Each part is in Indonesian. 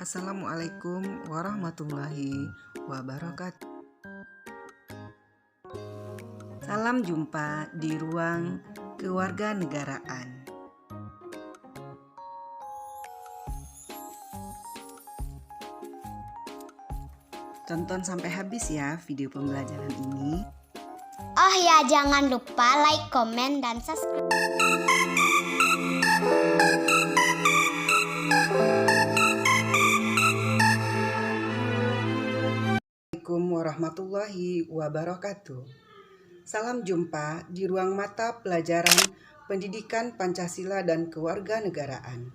Assalamualaikum warahmatullahi wabarakatuh. Salam jumpa di ruang kewarganegaraan. Tonton sampai habis ya video pembelajaran ini. Oh ya, jangan lupa like, komen, dan subscribe. Assalamualaikum warahmatullahi wabarakatuh. Salam jumpa di ruang mata pelajaran Pendidikan Pancasila dan Kewarganegaraan.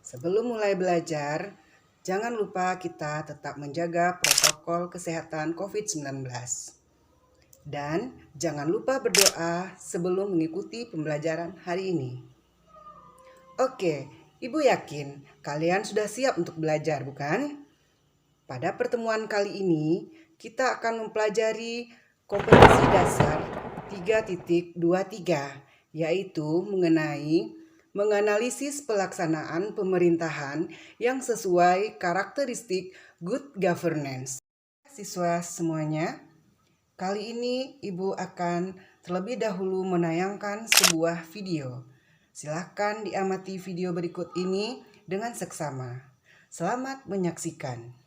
Sebelum mulai belajar, jangan lupa kita tetap menjaga protokol kesehatan COVID-19. Dan jangan lupa berdoa sebelum mengikuti pembelajaran hari ini. Oke, Ibu yakin kalian sudah siap untuk belajar, bukan? Pada pertemuan kali ini, kita akan mempelajari kompetensi dasar 3.23, yaitu mengenai menganalisis pelaksanaan pemerintahan yang sesuai karakteristik good governance. Siswa semuanya, kali ini Ibu akan terlebih dahulu menayangkan sebuah video. Silakan diamati video berikut ini dengan seksama. Selamat menyaksikan.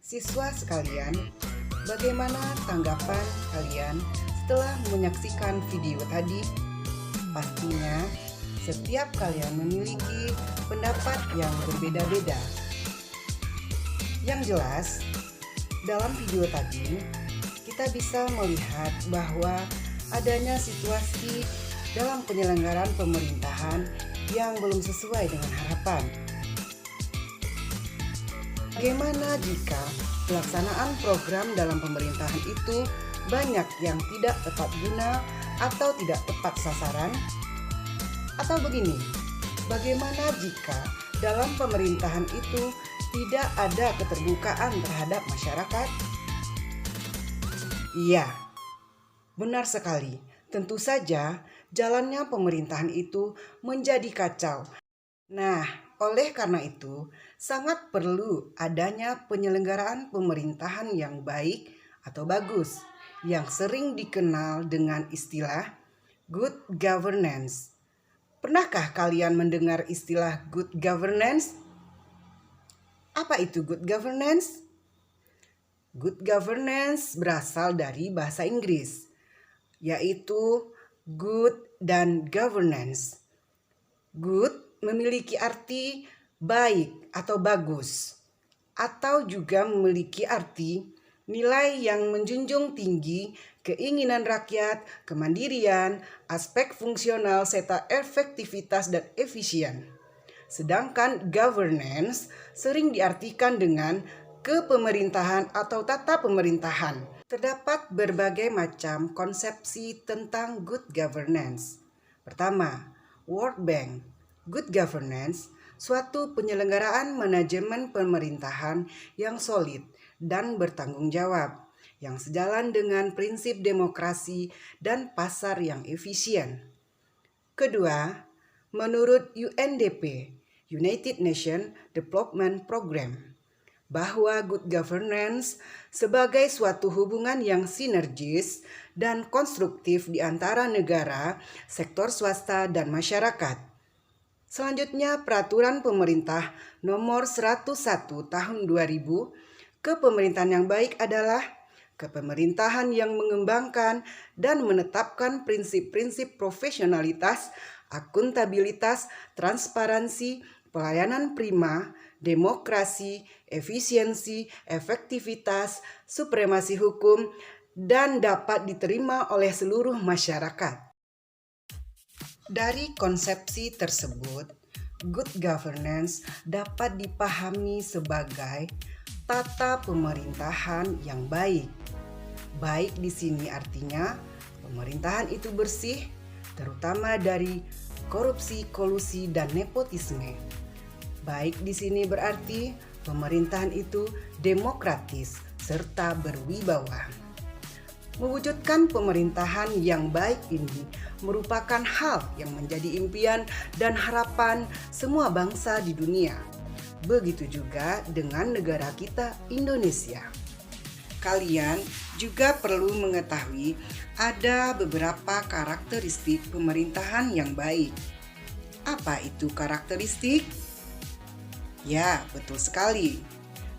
Siswa sekalian, bagaimana tanggapan kalian setelah menyaksikan video tadi? Pastinya setiap kalian memiliki pendapat yang berbeda-beda. Yang jelas, dalam video tadi kita bisa melihat bahwa adanya situasi dalam penyelenggaraan pemerintahan yang belum sesuai dengan harapan. Bagaimana jika pelaksanaan program dalam pemerintahan itu banyak yang tidak tepat guna atau tidak tepat sasaran? Atau begini, bagaimana jika dalam pemerintahan itu tidak ada keterbukaan terhadap masyarakat? Iya, benar sekali. Tentu saja jalannya pemerintahan itu menjadi kacau. Nah, oleh karena itu, sangat perlu adanya penyelenggaraan pemerintahan yang baik atau bagus, yang sering dikenal dengan istilah good governance. Pernahkah kalian mendengar istilah good governance? Apa itu good governance? Good governance berasal dari bahasa Inggris, yaitu good dan governance. Good memiliki arti baik atau bagus, atau juga memiliki arti nilai yang menjunjung tinggi keinginan rakyat, kemandirian, aspek fungsional, serta efektivitas dan efisien. Sedangkan governance sering diartikan dengan kepemerintahan atau tata pemerintahan. Terdapat berbagai macam konsepsi tentang good governance. Pertama, World Bank. Good governance, suatu penyelenggaraan manajemen pemerintahan yang solid dan bertanggung jawab, yang sejalan dengan prinsip demokrasi dan pasar yang efisien. Kedua, menurut UNDP, United Nations Development Program, bahwa good governance sebagai suatu hubungan yang sinergis dan konstruktif di antara negara, sektor swasta, dan masyarakat. Selanjutnya, Peraturan Pemerintah Nomor 101 Tahun 2000, kepemerintahan yang baik adalah kepemerintahan yang mengembangkan dan menetapkan prinsip-prinsip profesionalitas akuntabilitas, transparansi, pelayanan prima, demokrasi, efisiensi, efektivitas, supremasi hukum, dan dapat diterima oleh seluruh masyarakat. Dari konsepsi tersebut, good governance dapat dipahami sebagai tata pemerintahan yang baik. Baik di sini artinya pemerintahan itu bersih, terutama dari korupsi, kolusi, dan nepotisme. Baik di sini berarti pemerintahan itu demokratis serta berwibawa. Mewujudkan pemerintahan yang baik ini merupakan hal yang menjadi impian dan harapan semua bangsa di dunia. Begitu juga dengan negara kita, Indonesia. Kalian juga perlu mengetahui ada beberapa karakteristik pemerintahan yang baik. Apa itu karakteristik? Ya, betul sekali.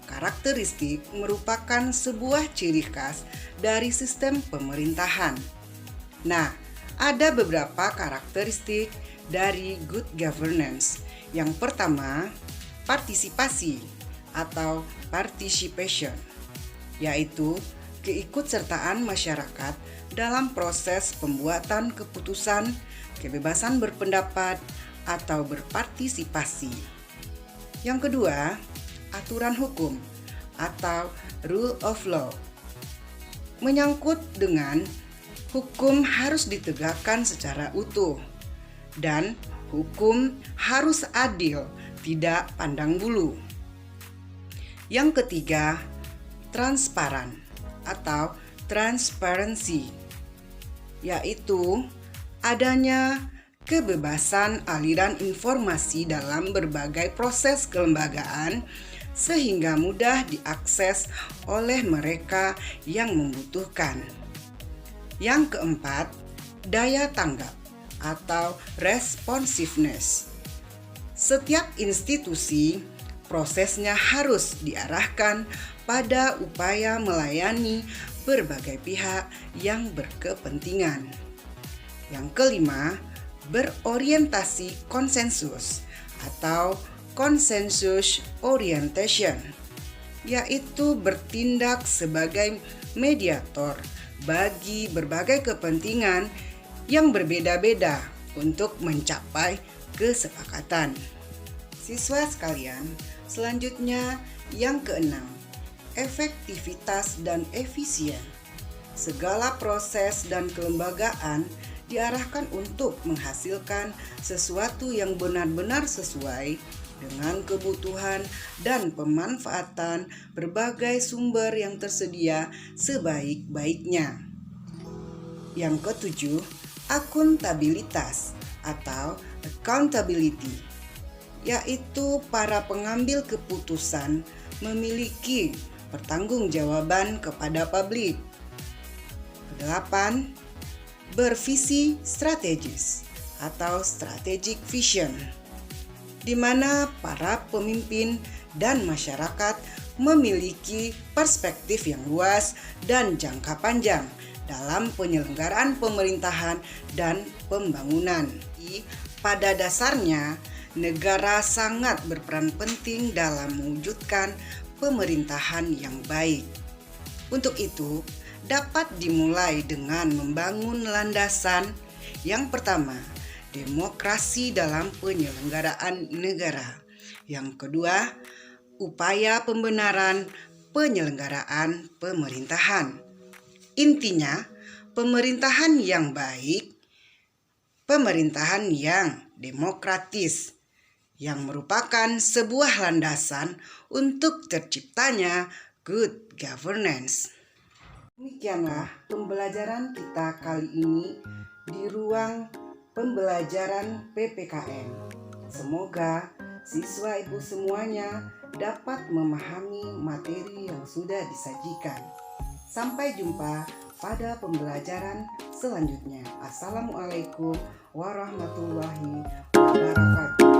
Karakteristik merupakan sebuah ciri khas dari sistem pemerintahan. Nah, ada beberapa karakteristik dari good governance. Yang pertama, partisipasi atau participation, yaitu keikutsertaan masyarakat dalam proses pembuatan keputusan, kebebasan berpendapat, atau berpartisipasi. Yang kedua, aturan hukum atau rule of law, menyangkut dengan hukum harus ditegakkan secara utuh dan hukum harus adil, tidak pandang bulu. Yang ketiga, transparan atau transparency, yaitu adanya kebebasan aliran informasi dalam berbagai proses kelembagaan sehingga mudah diakses oleh mereka yang membutuhkan. Yang keempat, daya tanggap atau responsiveness. Setiap institusi prosesnya harus diarahkan pada upaya melayani berbagai pihak yang berkepentingan. Yang kelima, berorientasi konsensus atau consensus orientation, yaitu bertindak sebagai mediator bagi berbagai kepentingan yang berbeda-beda untuk mencapai kesepakatan. Siswa sekalian, selanjutnya yang keenam, efektivitas dan efisien. Segala proses dan kelembagaan diarahkan untuk menghasilkan sesuatu yang benar-benar sesuai dengan kebutuhan dan pemanfaatan berbagai sumber yang tersedia sebaik-baiknya. Yang ketujuh, akuntabilitas atau accountability, yaitu para pengambil keputusan memiliki pertanggungjawaban kepada publik. Kedelapan, bervisi strategis atau strategic vision, di mana para pemimpin dan masyarakat memiliki perspektif yang luas dan jangka panjang dalam penyelenggaraan pemerintahan dan pembangunan. Pada dasarnya, negara sangat berperan penting dalam mewujudkan pemerintahan yang baik. Untuk itu, dapat dimulai dengan membangun landasan yang pertama, demokrasi dalam penyelenggaraan negara. Yang kedua, upaya pembenaran penyelenggaraan pemerintahan. Intinya, pemerintahan yang baik, pemerintahan yang demokratis, yang merupakan sebuah landasan untuk terciptanya good governance. Demikianlah pembelajaran kita kali ini di ruang pembelajaran PPKN. Semoga siswa ibu semuanya dapat memahami materi yang sudah disajikan. Sampai jumpa pada pembelajaran selanjutnya. Assalamualaikum warahmatullahi wabarakatuh.